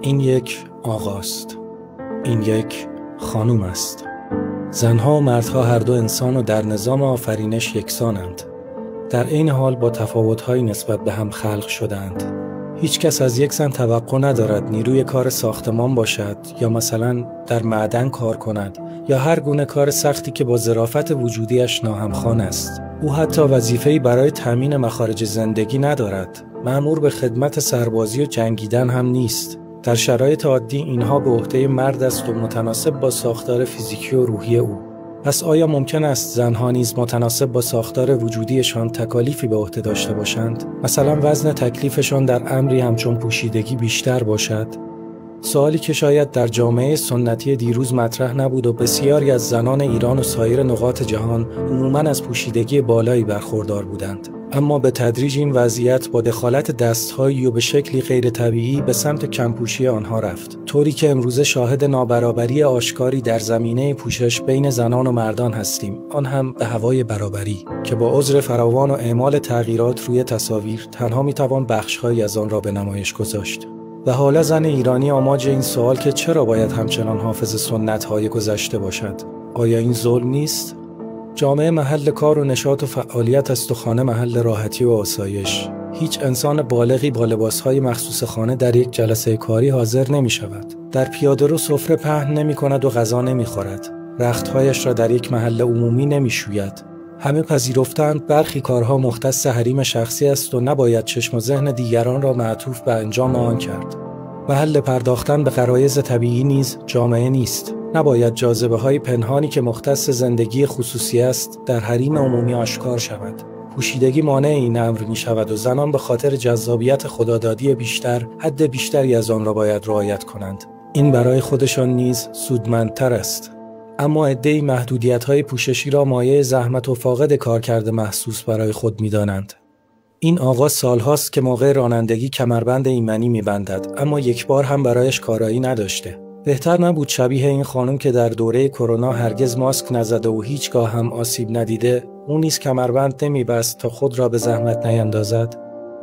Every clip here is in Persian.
این یک آقاست. این یک خانوم است. زنها و مردها هر دو انسان و در نظام آفرینش یکسانند. در این حال با تفاوت‌هایی نسبت به هم خلق شدند. هیچ کس از یک زن توقع ندارد نیروی کار ساختمان باشد یا مثلا در معدن کار کند یا هر گونه کار سختی که با ظرافت وجودیش ناهمخوان است. او حتی وظیفه‌ای برای تامین مخارج زندگی ندارد. مأمور به خدمت سربازی و جنگیدن هم نیست. در شرایط عادی اینها به عهده مرد است و متناسب با ساختار فیزیکی و روحی او. پس آیا ممکن است زنها نیز متناسب با ساختار وجودیشان تکالیفی به عهده داشته باشند؟ مثلا وزن تکلیفشان در امری همچون پوشیدگی بیشتر باشد؟ سوالی که شاید در جامعه سنتی دیروز مطرح نبود و بسیاری از زنان ایران و سایر نقاط جهان عموماً از پوشیدگی بالایی برخوردار بودند. اما به تدریج این وضعیت با دخالت دست‌هایی و به شکلی غیر طبیعی به سمت کمپوشی آنها رفت، طوری که امروزه شاهد نابرابری آشکاری در زمینه پوشش بین زنان و مردان هستیم، آن هم به هوای برابری که با عذر فراوان و اعمال تغییرات روی تصاویر تنها میتوان بخش‌هایی از آن را به نمایش گذاشت. و حالا زن ایرانی آماج این سوال که چرا باید همچنان حافظ سنت‌های گذشته باشد؟ آیا این ظلم نیست؟ جامعه محل کار و نشاط و فعالیت است و خانه محل راحتی و آسایش. هیچ انسان بالغی با لباسهای مخصوص خانه در یک جلسه کاری حاضر نمی شود. در پیاده‌رو سفره پهن نمی کند و غذا نمی خورد. رختهایش را در یک محل عمومی نمی شوید. همه پذیرفتند برخی کارها مختص حریم شخصی است و نباید چشم و ذهن دیگران را معطوف به انجام آن کرد. محل پرداختن به غرایز طبیعی نیز جامعه نیست. نباید جاذبه‌های پنهانی که مختص زندگی خصوصی است در حریم عمومی آشکار شود. پوشیدگی مانع این امر می شود و زنان به خاطر جذابیت خدادادی بیشتر حد بیشتری از آن را باید رعایت کنند. این برای خودشان نیز سودمندتر است. اما عده‌ای محدودیت‌های پوششی را مایه زحمت و فاقد کارکرد محسوس برای خود می‌دانند. این آقا سال‌هاست که موقع رانندگی کمربند ایمنی می‌بندد، اما یک بار هم برایش کارایی نداشته. بهتر نبود شبیه این خانم که در دوره کرونا هرگز ماسک نزده و هیچگاه هم آسیب ندیده، اون نیز کمربند نمی‌بست تا خود را به زحمت نیندازد؟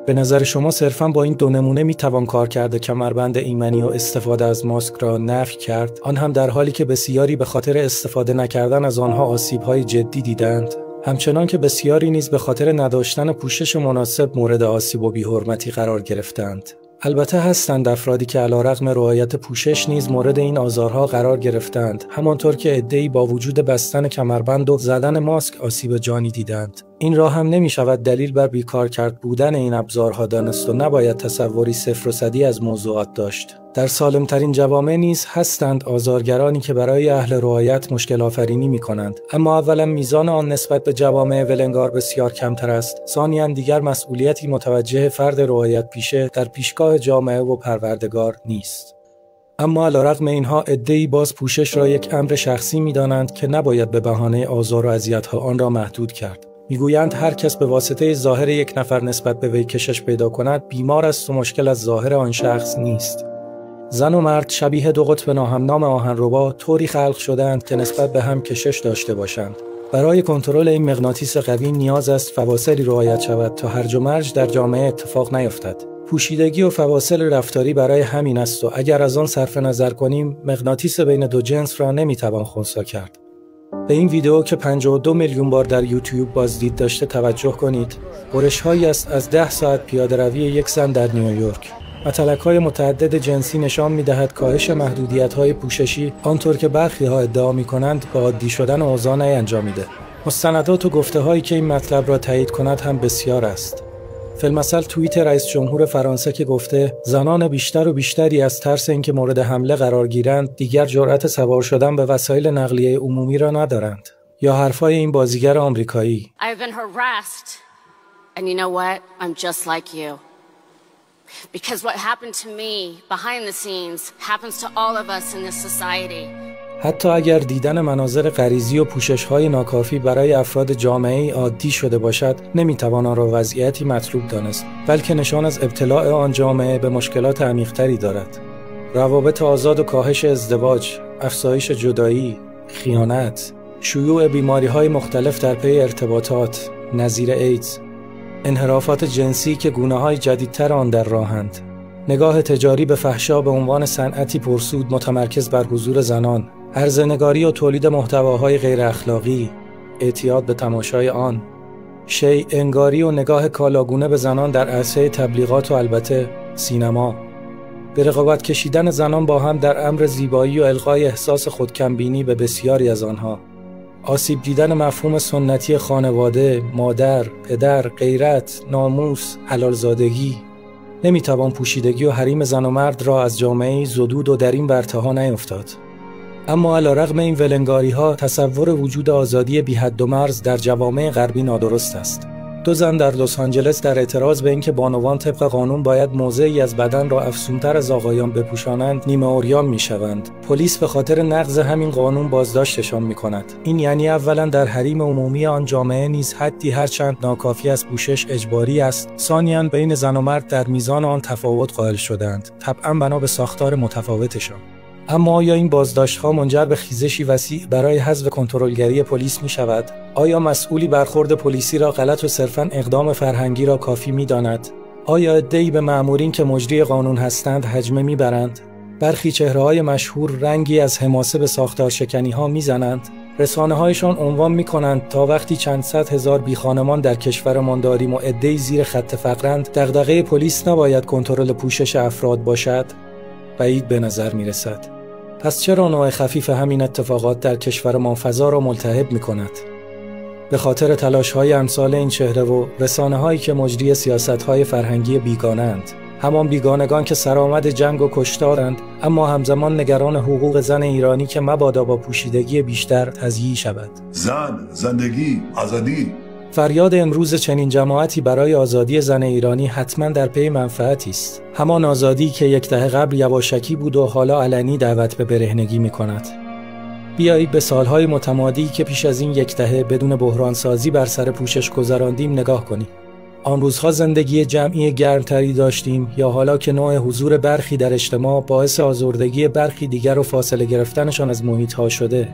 به نظر شما صرفاً با این دو نمونه میتوان کارکرد کمربند ایمنی و استفاده از ماسک را نفی کرد، آن هم در حالی که بسیاری به خاطر استفاده نکردن از آنها آسیب‌های جدی دیدند، همچنان که بسیاری نیز به خاطر نداشتن پوشش مناسب مورد آسیب و بی‌حرمتی قرار گرفتند. البته هستند افرادی که علیرغم رعایت پوشش نیز مورد این آزارها قرار گرفتند، همانطور که عده‌ای با وجود بستن کمربند و زدن ماسک آسیب جانی دیدند. این را هم نمی شود دلیل بر بیکارکرد بودن این ابزارها دانست و نباید تصوری صفر و صدی از موضوعات داشت. در سالمترین جوامع نیز هستند آزارگرانی که برای اهل رعایت مشکل آفرینی می کنند، اما اولا میزان آن نسبت به جوامع ولنگار بسیار کمتر است، ثانیاً دیگر مسئولیتی متوجه فرد رعایت پیشه در پیشگاه جامعه و پروردگار نیست. اما علیرغم اینها عده‌ای باز پوشش را یک امر شخصی می دانند که نباید به بهانه آزار و اذیت‌ها آن را محدود کرد. میگویند هر کس به واسطه ظاهر یک نفر نسبت به وی کشش پیدا کند بیمار است و مشکل از ظاهر آن شخص نیست. زن و مرد شبیه دو قطب ناهمنام آهنربا طوری خلق شدند که نسبت به هم کشش داشته باشند. برای کنترل این مغناطیس قوی نیاز است فواصلی رعایت شود تا هرج و مرج در جامعه اتفاق نیفتد. پوشیدگی و فواصل رفتاری برای همین است و اگر از آن صرف نظر کنیم مغناطیس بین دو جنس را نمیتوان خنثی کرد. به این ویدیو که 52 میلیون بار در یوتیوب بازدید داشته توجه کنید. برش‌هایی است از 10 ساعت پیاده‌روی یک زن در نیویورک. متلک‌های متعدد جنسی نشان می‌دهد کاهش محدودیت‌های پوششی آنطور که برخی‌ها ادعا می‌کنند با عادی شدن اوضاع نینجامیده. مستندات و گفته‌هایی که این مطلب را تایید کند هم بسیار است. فی‌المثل توییت رئیس جمهور فرانسه که گفته زنان بیشتر و بیشتری از ترس اینکه مورد حمله قرار گیرند دیگر جرأت سوار شدن به وسایل نقلیه عمومی را ندارند. یا حرفای این بازیگر آمریکایی I've been harassed and you know what? I'm just like you. Because what happened to me behind the scenes happens to all of us in this society. حتی اگر دیدن مناظر غریزی و پوشش‌های ناکافی برای افراد جامعه عادی شده باشد، نمی‌توان آن را وضعیتی مطلوب دانست، بلکه نشان از ابتلاع آن جامعه به مشکلات عمیق‌تری دارد. روابط آزاد و کاهش ازدواج، افزایش جدایی، خیانت، شیوع بیماری‌های مختلف در پی ارتباطات، نظیر ایدز، انحرافات جنسی که گونه‌های جدیدتر آن در راهند، نگاه تجاری به فحشا به عنوان صنعتی پرسود متمرکز بر حضور زنان، عرضه‌نگاری و تولید محتواهای غیر اخلاقی، اعتیاد به تماشای آن، شیء انگاری و نگاه کالاگونه به زنان در عرصه تبلیغات و البته سینما، به رقابت کشیدن زنان با هم در امر زیبایی و القای احساس خودکمبینی به بسیاری از آنها، آسیب دیدن مفهوم سنتی خانواده، مادر، پدر، غیرت، ناموس، حلالزادگی. نمیتوان پوشیدگی و حریم زن و مرد را از جامعه‌ای زدود و در این ورطه‌ها نیفتاد. اما علیرغم این ولنگاری‌ها تصور وجود آزادی بی حد و مرز در جوامع غربی نادرست است. 2 زن در لس آنجلس در اعتراض به اینکه بانوان طبق قانون باید موضعی از بدن را افزونتر از آقایان بپوشانند نیمه عریان میشوند. پلیس به خاطر نقض همین قانون بازداشتشان میکند. این یعنی اولا در حریم عمومی آن جامعه نیز حدی هرچند ناکافی از پوشش اجباری است، ثانیاً بین زن و مرد در میزان آن تفاوت قائل شدند، طبعاً بنا به ساختار متفاوتشان. اما آیا این بازداشت‌ها منجر به خیزشی وسیع برای حذف کنترلگری پلیس می‌شود؟ آیا مسئولی برخورد پلیسی را غلط و صرفاً اقدام فرهنگی را کافی می‌داند؟ آیا عده‌ای به مأمورین که مجری قانون هستند هجمه می‌برند؟ برخی چهره‌های مشهور رنگی از حماسه به ساختارشکنی‌ها می‌زنند؟ رسانه‌هایشان عنوان می‌کنند تا وقتی چند صد هزار بیخانمان در کشورمان داریم و عده‌ای زیر خط فقرند، دغدغه پلیس نباید کنترل پوشش افراد باشد؟ بعید به نظر می‌رسد. پس چرا نوع خفیف همین اتفاقات در کشورمان فضا را ملتهب می‌کند؟ به خاطر تلاش‌های امثال این چهره و رسانه‌هایی که مجری سیاست‌های فرهنگی بیگانه‌اند، همان بیگانگان که سرآمد جنگ و کشتارند، اما همزمان نگران حقوق زن ایرانی که مبادا با پوشیدگی بیشتر تضییع شود. زن، زندگی، آزادی. فریاد امروز چنین جماعتی برای آزادی زن ایرانی حتما در پی منفعتی است. همان آزادی که یک دهه قبل یواشکی بود و حالا علنی دعوت به برهنگی می‌کند. بیایید به سالهای متمادی که پیش از این یک دهه بدون بحرانسازی بر سر پوشش گذراندیم نگاه کنیم. آن روزها زندگی جمعی گرمتری داشتیم یا حالا که نوع حضور برخی در اجتماع باعث آزردگی برخی دیگر و فاصله گرفتنشان از محیط‌ها شده؟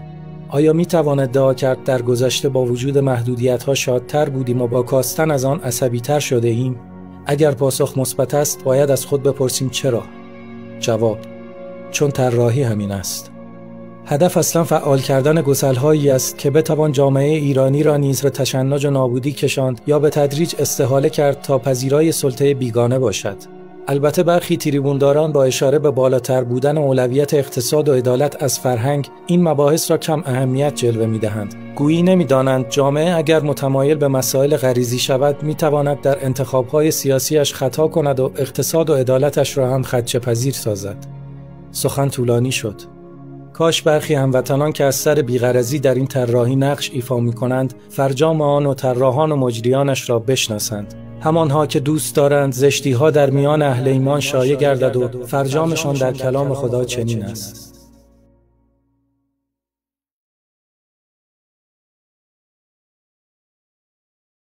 آیا میتوان ادعا کرد در گذشته با وجود محدودیت‌ها شادتر بودیم و با کاستن از آن عصبی‌تر شده ایم؟ اگر پاسخ مثبت است، باید از خود بپرسیم چرا؟ جواب: چون طراحی همین است. هدف اصلا فعال کردن گسل‌هایی است که بتوان جامعه ایرانی را نیز به تشنج و نابودی کشاند یا به تدریج استحاله کرد تا پذیرای سلطه بیگانه باشد. البته برخی تریبونداران با اشاره به بالاتر بودن اولویت اقتصاد و عدالت از فرهنگ این مباحث را کم اهمیت جلوه می‌دهند. گویی نمی‌دانند جامعه اگر متمایل به مسائل غریزی شود می‌تواند در انتخاب‌های سیاسیش خطا کند و اقتصاد و عدالتش را هم خدشه‌پذیر سازد. سخن طولانی شد. کاش برخی هموطنان که از سر بی‌غرضی در این طراحی نقش ایفا می‌کنند فرجام آن و طراحان و مجریانش را بشناسند. همانها که دوست دارند زشتی‌ها در میان اهل ایمان شایع گردد و فرجامشان در کلام خدا چنین است: